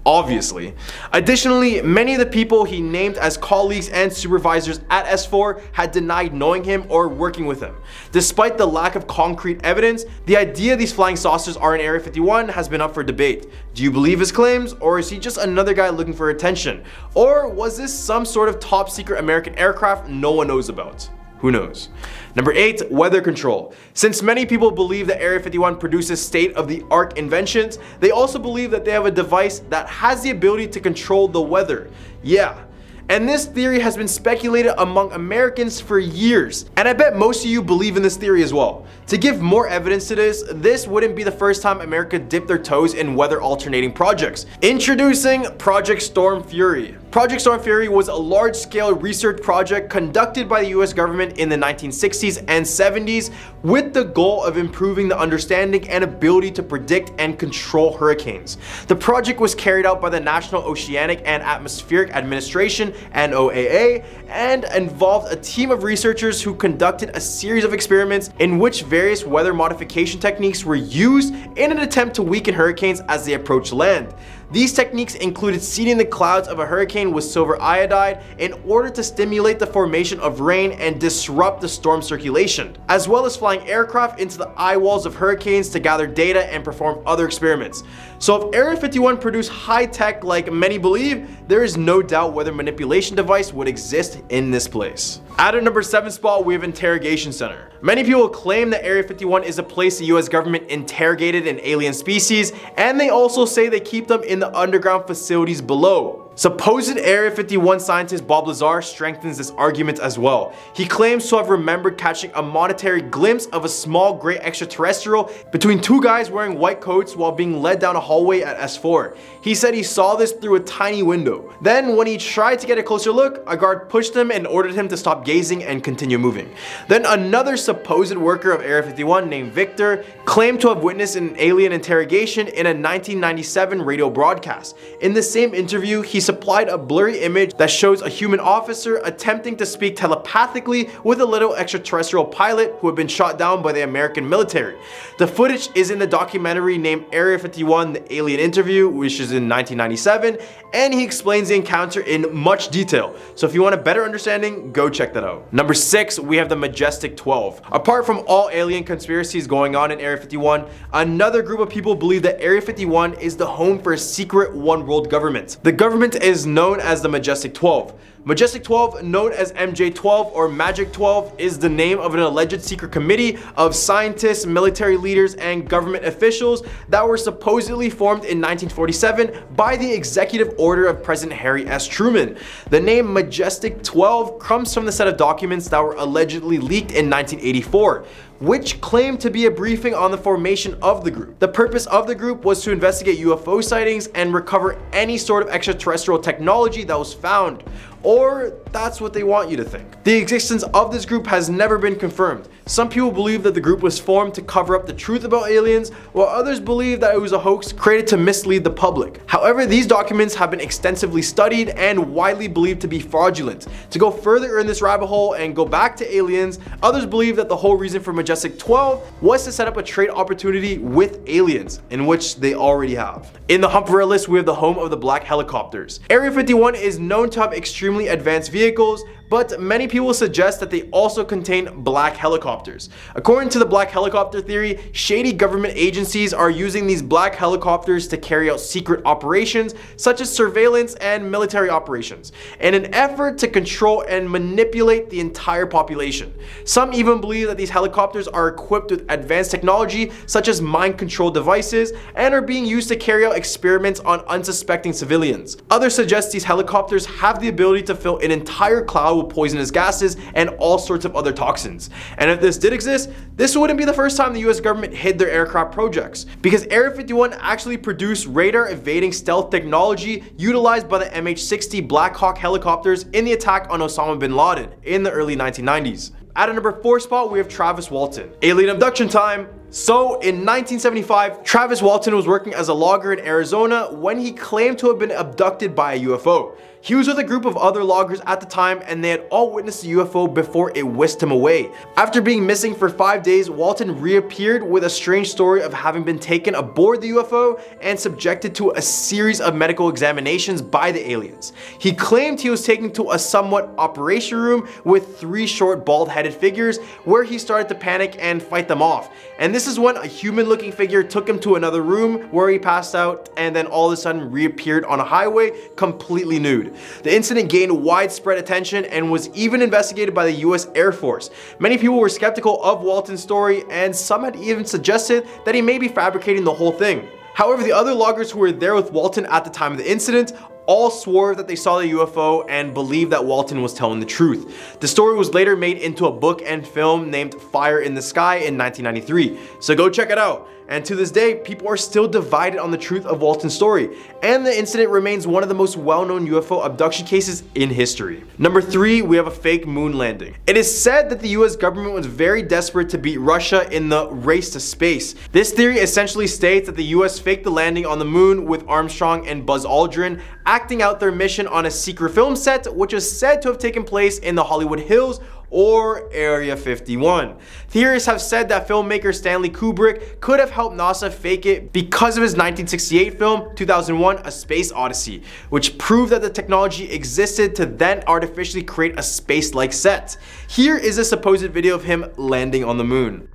Obviously. Additionally, many of the people he named as colleagues and supervisors at S4 had denied knowing him or working with him. Despite the lack of concrete evidence, the idea these flying saucers are in Area 51 has been up for debate. Do you believe his claims, or is he just another guy looking for attention? Or was this some sort of top secret American aircraft no one knows about? Who knows? Number 8, weather control. Since many people believe that Area 51 produces state-of-the-art inventions, they also believe that they have a device that has the ability to control the weather. Yeah. And this theory has been speculated among Americans for years, and I bet most of you believe in this theory as well. To give more evidence to this wouldn't be the first time America dipped their toes in weather alternating projects. Introducing Project Storm Fury. Project Storm Fury was a large-scale research project conducted by the US government in the 1960s and 70s with the goal of improving the understanding and ability to predict and control hurricanes. The project was carried out by the National Oceanic and Atmospheric Administration, NOAA, and involved a team of researchers who conducted a series of experiments in which various weather modification techniques were used in an attempt to weaken hurricanes as they approached land. These techniques included seeding the clouds of a hurricane with silver iodide in order to stimulate the formation of rain and disrupt the storm circulation, as well as flying aircraft into the eye walls of hurricanes to gather data and perform other experiments. So if Area 51 produced high tech like many believe, there is no doubt weather manipulation device would exist in this place. At our number 7 spot, we have Interrogation Center. Many people claim that Area 51 is a place the US government interrogated an alien species, and they also say they keep them in the underground facilities below. Supposed Area 51 scientist Bob Lazar strengthens this argument as well. He claims to have remembered catching a monetary glimpse of a small gray extraterrestrial between 2 guys wearing white coats while being led down a hallway at S4. He said he saw this through a tiny window. Then when he tried to get a closer look, a guard pushed him and ordered him to stop gazing and continue moving. Then another supposed worker of Area 51 named Victor claimed to have witnessed an alien interrogation in a 1997 radio broadcast. In the same interview, he supplied a blurry image that shows a human officer attempting to speak telepathically with a little extraterrestrial pilot who had been shot down by the American military. The footage is in the documentary named Area 51: The Alien Interview, which is in 1997, and he explains the encounter in much detail. So if you want a better understanding, go check that out. Number 6, we have the Majestic 12. Apart from all alien conspiracies going on in Area 51, another group of people believe that Area 51 is the home for a secret one world government. The government is known as the Majestic 12. Majestic 12, known as MJ12 or Magic 12, is the name of an alleged secret committee of scientists, military leaders, and government officials that were supposedly formed in 1947 by the executive order of President Harry S. Truman. The name Majestic 12 comes from the set of documents that were allegedly leaked in 1984, which claimed to be a briefing on the formation of the group. The purpose of the group was to investigate UFO sightings and recover any sort of extraterrestrial technology that was found, or that's what they want you to think. The existence of this group has never been confirmed. Some people believe that the group was formed to cover up the truth about aliens, while others believe that it was a hoax created to mislead the public. However, these documents have been extensively studied and widely believed to be fraudulent. To go further in this rabbit hole and go back to aliens, others believe that the whole reason for Majestic 12 was to set up a trade opportunity with aliens, in which they already have. In the Hump for our list, we have the home of the black helicopters. Area 51 is known to have extremely advanced vehicles, but many people suggest that they also contain black helicopters. According to the black helicopter theory, shady government agencies are using these black helicopters to carry out secret operations such as surveillance and military operations in an effort to control and manipulate the entire population. Some even believe that these helicopters are equipped with advanced technology such as mind control devices and are being used to carry out experiments on unsuspecting civilians. Others suggest these helicopters have the ability to fill an entire cloud with poisonous gases and all sorts of other toxins. And if this did exist, this wouldn't be the first time the US government hid their aircraft projects, because Area 51 actually produced radar evading stealth technology utilized by the MH-60 Black Hawk helicopters in the attack on Osama bin Laden in the early 1990s. At a number 4 spot, we have Travis Walton. Alien abduction time. So in 1975, Travis Walton was working as a logger in Arizona when he claimed to have been abducted by a UFO. He was with a group of other loggers at the time, and they had all witnessed the UFO before it whisked him away. After being missing for 5 days, Walton reappeared with a strange story of having been taken aboard the UFO and subjected to a series of medical examinations by the aliens. He claimed he was taken to a somewhat operation room with 3 short bald-headed figures where he started to panic and fight them off. And this is when a human-looking figure took him to another room where he passed out and then all of a sudden reappeared on a highway completely nude. The incident gained widespread attention and was even investigated by the US Air Force. Many people were skeptical of Walton's story, and some had even suggested that he may be fabricating the whole thing. However, the other loggers who were there with Walton at the time of the incident all swore that they saw the UFO and believed that Walton was telling the truth. The story was later made into a book and film named Fire in the Sky in 1993, so go check it out. And to this day, people are still divided on the truth of Walton's story, and the incident remains one of the most well-known UFO abduction cases in history. Number 3, we have a fake moon landing. It is said that the US government was very desperate to beat Russia in the race to space. This theory essentially states that the US faked the landing on the moon with Armstrong and Buzz Aldrin acting out their mission on a secret film set, which is said to have taken place in the Hollywood Hills or Area 51. Theorists have said that filmmaker Stanley Kubrick could have helped NASA fake it because of his 1968 film 2001: A Space Odyssey, which proved that the technology existed to then artificially create a space-like set. Here is a supposed video of him landing on the moon.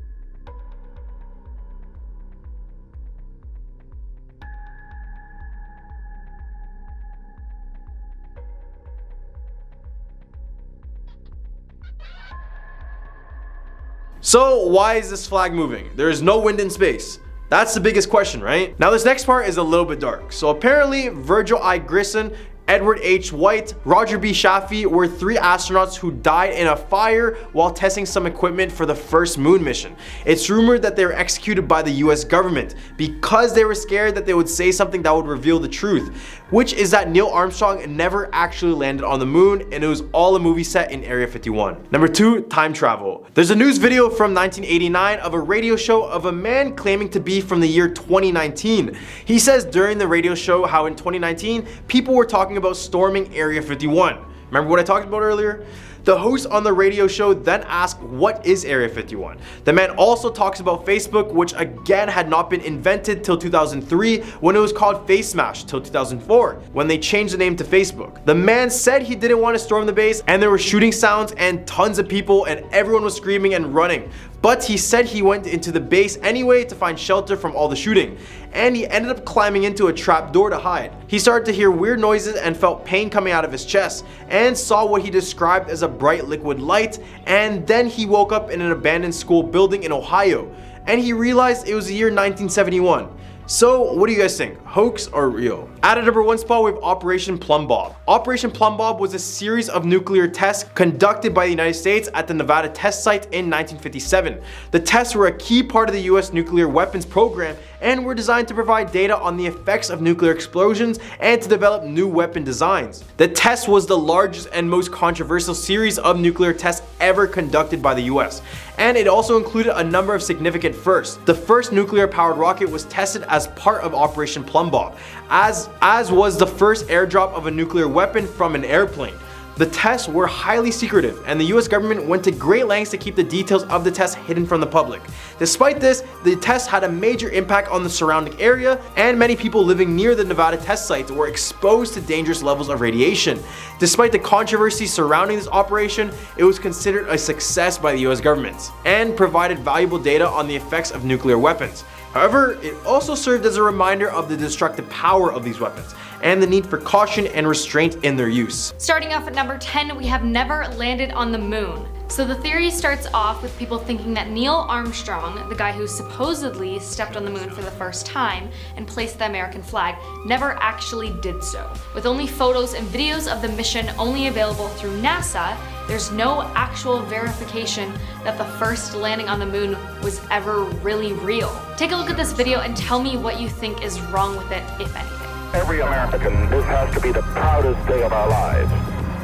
So why is this flag moving? There is no wind in space. That's the biggest question, right? Now this next part is a little bit dark. So apparently Virgil I. Grissom, Edward H. White, Roger B. Chaffee were 3 astronauts who died in a fire while testing some equipment for the first moon mission. It's rumored that they were executed by the US government because they were scared that they would say something that would reveal the truth, which is that Neil Armstrong never actually landed on the moon and it was all a movie set in Area 51. Number 2, time travel. There's a news video from 1989 of a radio show of a man claiming to be from the year 2019. He says during the radio show how in 2019 people were talking about storming Area 51. Remember what I talked about earlier? The host on the radio show then asked, what is Area 51? The man also talks about Facebook, which again had not been invented till 2003 when it was called Face Smash till 2004 when they changed the name to Facebook. The man said he didn't want to storm the base and there were shooting sounds and tons of people and everyone was screaming and running. But he said he went into the base anyway to find shelter from all the shooting, and he ended up climbing into a trap door to hide. He started to hear weird noises and felt pain coming out of his chest, and saw what he described as a bright liquid light, and then he woke up in an abandoned school building in Ohio, and he realized it was the year 1971. So what do you guys think? Hoax or real? At a number 1 spot, we have Operation Plum Bob. Operation Plum Bob was a series of nuclear tests conducted by the United States at the Nevada test site in 1957. The tests were a key part of the US nuclear weapons program and were designed to provide data on the effects of nuclear explosions and to develop new weapon designs. The test was the largest and most controversial series of nuclear tests ever conducted by the US, and it also included a number of significant firsts. The first nuclear-powered rocket was tested as part of Operation Plum Bob, as was the first airdrop of a nuclear weapon from an airplane. The tests were highly secretive, and the US government went to great lengths to keep the details of the tests hidden from the public. Despite this, the tests had a major impact on the surrounding area, and many people living near the Nevada test sites were exposed to dangerous levels of radiation. Despite the controversy surrounding this operation, it was considered a success by the US government, and provided valuable data on the effects of nuclear weapons. However, it also served as a reminder of the destructive power of these weapons, and the need for caution and restraint in their use. Starting off at number 10, we have never landed on the moon. So the theory starts off with people thinking that Neil Armstrong, the guy who supposedly stepped on the moon for the first time and placed the American flag, never actually did so. With only photos and videos of the mission only available through NASA, there's no actual verification that the first landing on the moon was ever really real. Take a look at this video and tell me what you think is wrong with it, if anything. Every American, this has to be the proudest day of our lives.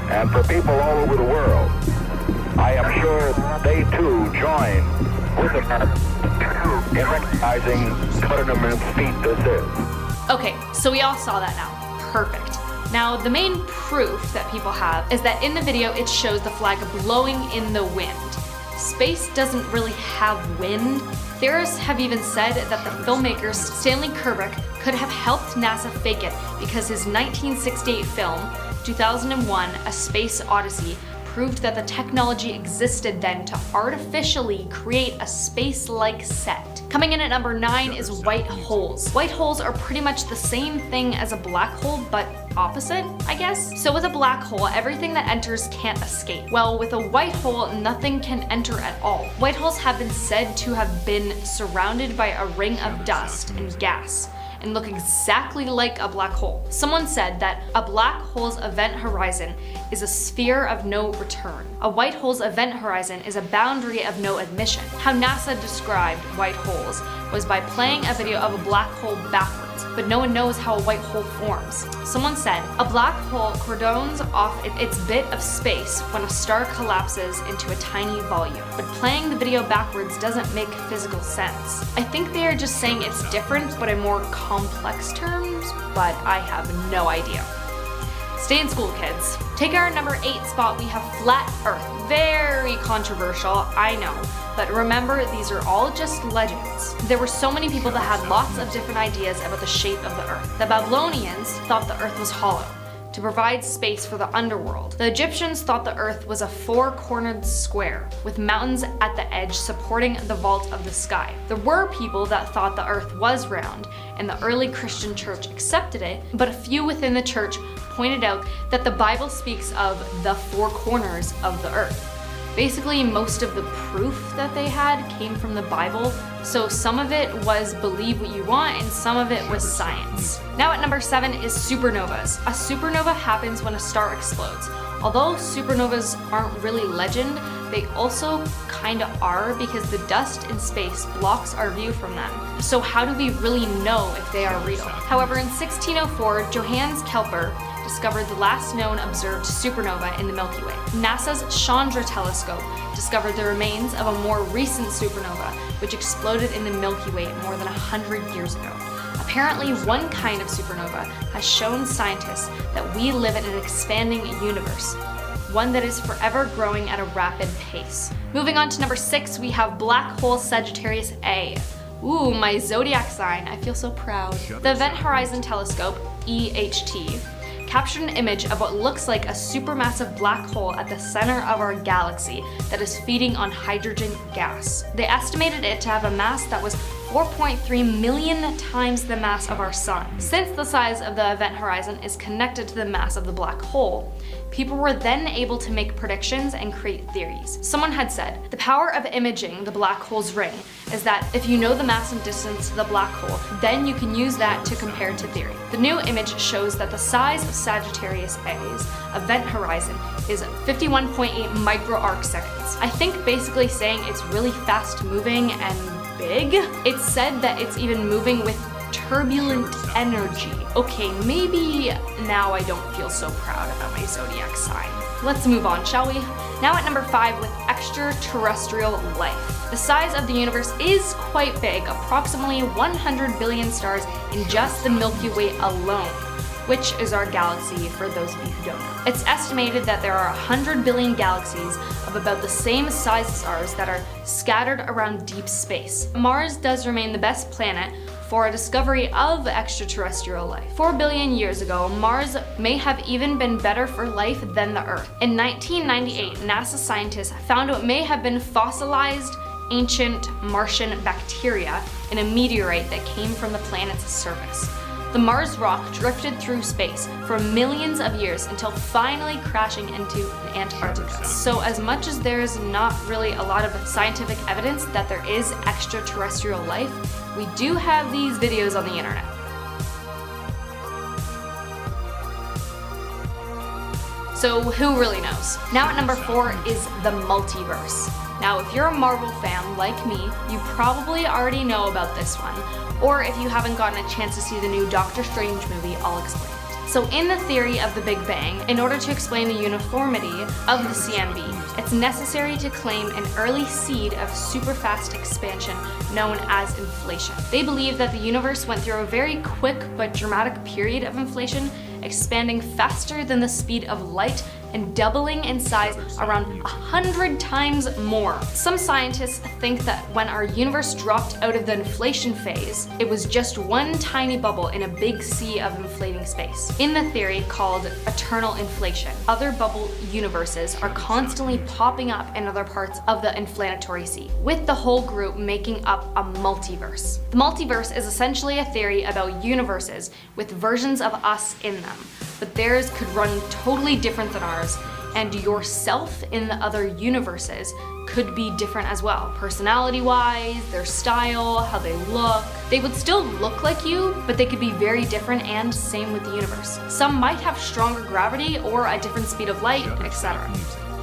And for people all over the world, I am sure they too join with America in recognizing what an immense feat this is. Okay, so we all saw that now. Perfect. Now, the main proof that people have is that in the video it shows the flag blowing in the wind. Space doesn't really have wind. Theorists have even said that the filmmakers Stanley Kubrick could have helped NASA fake it because his 1968 film, 2001: A Space Odyssey, proved that the technology existed then to artificially create a space-like set. Coming in at number 9 is white holes. White holes are pretty much the same thing as a black hole, but opposite, I guess? So with a black hole, everything that enters can't escape. Well, with a white hole, nothing can enter at all. White holes have been said to have been surrounded by a ring of dust and gas, and look exactly like a black hole. Someone said that a black hole's event horizon is a sphere of no return. A white hole's event horizon is a boundary of no admission. How NASA described white holes was by playing a video of a black hole backwards, but no one knows how a white hole forms. Someone said, a black hole cordons off its bit of space when a star collapses into a tiny volume. But playing the video backwards doesn't make physical sense. I think they are just saying it's different, but in more complex terms, but I have no idea. Stay in school, kids. Take our number 8 spot, we have flat Earth. Very controversial, I know. But remember, these are all just legends. There were so many people that had lots of different ideas about the shape of the Earth. The Babylonians thought the Earth was hollow, to provide space for the underworld. The Egyptians thought the Earth was a 4-cornered square, with mountains at the edge supporting the vault of the sky. There were people that thought the Earth was round, and the early Christian church accepted it, but a few within the church pointed out that the Bible speaks of the 4 corners of the Earth. Basically, most of the proof that they had came from the Bible, so some of it was believe what you want and some of it was science. Now at number 7 is supernovas. A supernova happens when a star explodes. Although supernovas aren't really legend, they also kinda are because the dust in space blocks our view from them. So how do we really know if they are real? However, in 1604, Johannes Kepler discovered the last known observed supernova in the Milky Way. NASA's Chandra telescope discovered the remains of a more recent supernova, which exploded in the Milky Way more than 100 years ago. Apparently, one kind of supernova has shown scientists that we live in an expanding universe, one that is forever growing at a rapid pace. Moving on to number 6, we have black hole Sagittarius A. Ooh, my zodiac sign, I feel so proud. The Event Horizon Telescope, EHT, captured an image of what looks like a supermassive black hole at the center of our galaxy that is feeding on hydrogen gas. They estimated it to have a mass that was 4.3 million times the mass of our sun. Since the size of the event horizon is connected to the mass of the black hole, people were then able to make predictions and create theories. Someone had said, the power of imaging the black hole's ring is that if you know the mass and distance to the black hole, then you can use that to compare to theory. The new image shows that the size of Sagittarius A's event horizon is 51.8 micro arc seconds. I think basically saying it's really fast moving and big. It's said that it's even moving with turbulent energy. Okay, maybe now I don't feel so proud about my zodiac sign. Let's move on, shall we? Now at number 5 with extraterrestrial life. The size of the universe is quite big, approximately 100 billion stars in just the Milky Way alone, which is our galaxy for those of you who don't know. It's estimated that there are 100 billion galaxies of about the same size as ours that are scattered around deep space. Mars does remain the best planet for a discovery of extraterrestrial life. 4 billion years ago, Mars may have even been better for life than the Earth. In 1998, NASA scientists found what may have been fossilized ancient Martian bacteria in a meteorite that came from the planet's surface. The Mars rock drifted through space for millions of years until finally crashing into Antarctica. So as much as there's not really a lot of scientific evidence that there is extraterrestrial life, we do have these videos on the internet. So who really knows? Now at number 4 is the multiverse. Now if you're a Marvel fan like me, you probably already know about this one. Or if you haven't gotten a chance to see the new Doctor Strange movie, I'll explain it. So in the theory of the Big Bang, in order to explain the uniformity of the CMB, it's necessary to claim an early seed of superfast expansion known as inflation. They believe that the universe went through a very quick but dramatic period of inflation, expanding faster than the speed of light and doubling in size around 100 times more. Some scientists think that when our universe dropped out of the inflation phase, it was just one tiny bubble in a big sea of inflating space. In the theory called eternal inflation, other bubble universes are constantly popping up in other parts of the inflationary sea, with the whole group making up a multiverse. The multiverse is essentially a theory about universes with versions of us in them, but theirs could run totally different than ours, and yourself in the other universes could be different as well. Personality-wise, their style, how they look. They would still look like you, but they could be very different, and same with the universe. Some might have stronger gravity or a different speed of light, etc.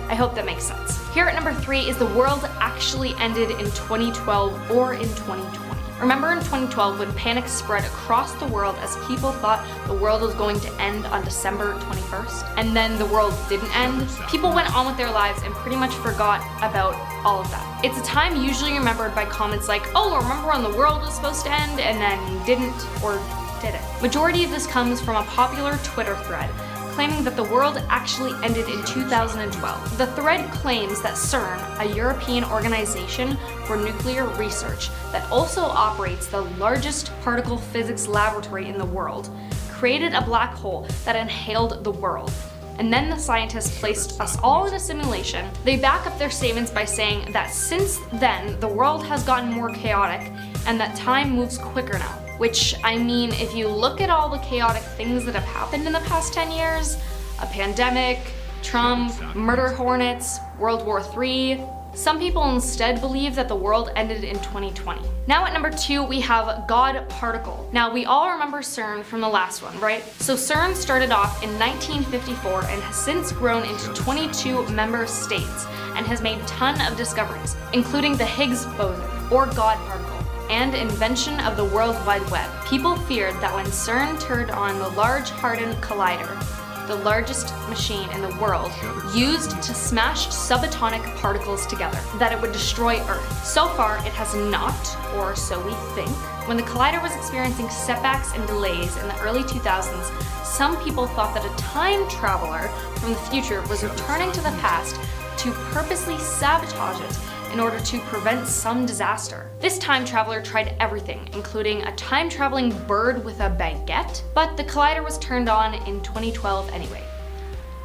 I hope that makes sense. Here at number 3 is the world actually ended in 2012 or in 2020. Remember in 2012 when panic spread across the world as people thought the world was going to end on December 21st? And then the world didn't end? People went on with their lives and pretty much forgot about all of that. It's a time usually remembered by comments like, oh, remember when the world was supposed to end and then didn't or did it? Majority of this comes from a popular Twitter thread claiming that the world actually ended in 2012. The thread claims that CERN, a European organization for nuclear research that also operates the largest particle physics laboratory in the world, created a black hole that inhaled the world. And then the scientists placed us all in a simulation. They back up their statements by saying that since then, the world has gotten more chaotic and that time moves quicker now. Which, I mean, if you look at all the chaotic things that have happened in the past 10 years, a pandemic, Trump, murder hornets, World War III, some people instead believe that the world ended in 2020. Now at number 2, we have God particle. Now we all remember CERN from the last one, right? So CERN started off in 1954 and has since grown into 22 member states and has made a ton of discoveries, including the Higgs boson, or God particle, and invention of the World Wide Web. People feared that when CERN turned on the Large Hadron Collider, the largest machine in the world, used to smash subatomic particles together, that it would destroy Earth. So far, it has not, or so we think. When the collider was experiencing setbacks and delays in the early 2000s, some people thought that a time traveler from the future was returning to the past to purposely sabotage it in order to prevent some disaster. This time traveler tried everything, including a time-traveling bird with a baguette, but the collider was turned on in 2012 anyway.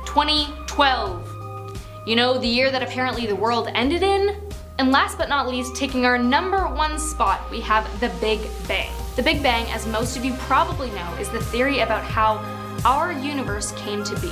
2012! You know, the year that apparently the world ended in? And last but not least, taking our number 1 spot, we have the Big Bang. The Big Bang, as most of you probably know, is the theory about how our universe came to be.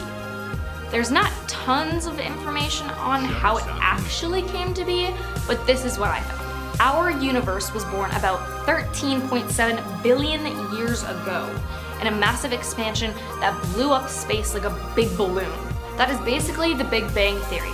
There's not tons of information on how it actually came to be, but this is what I found. Our universe was born about 13.7 billion years ago in a massive expansion that blew up space like a big balloon. That is basically the Big Bang theory.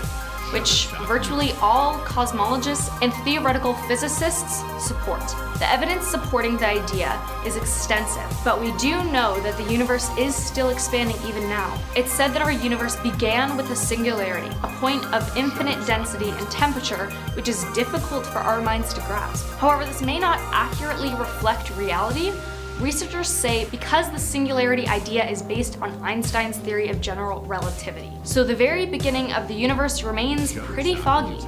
which virtually all cosmologists and theoretical physicists support. The evidence supporting the idea is extensive, but we do know that the universe is still expanding even now. It's said that our universe began with a singularity, a point of infinite density and temperature, which is difficult for our minds to grasp. However, this may not accurately reflect reality. Researchers say because the singularity idea is based on Einstein's theory of general relativity. So the very beginning of the universe remains pretty foggy.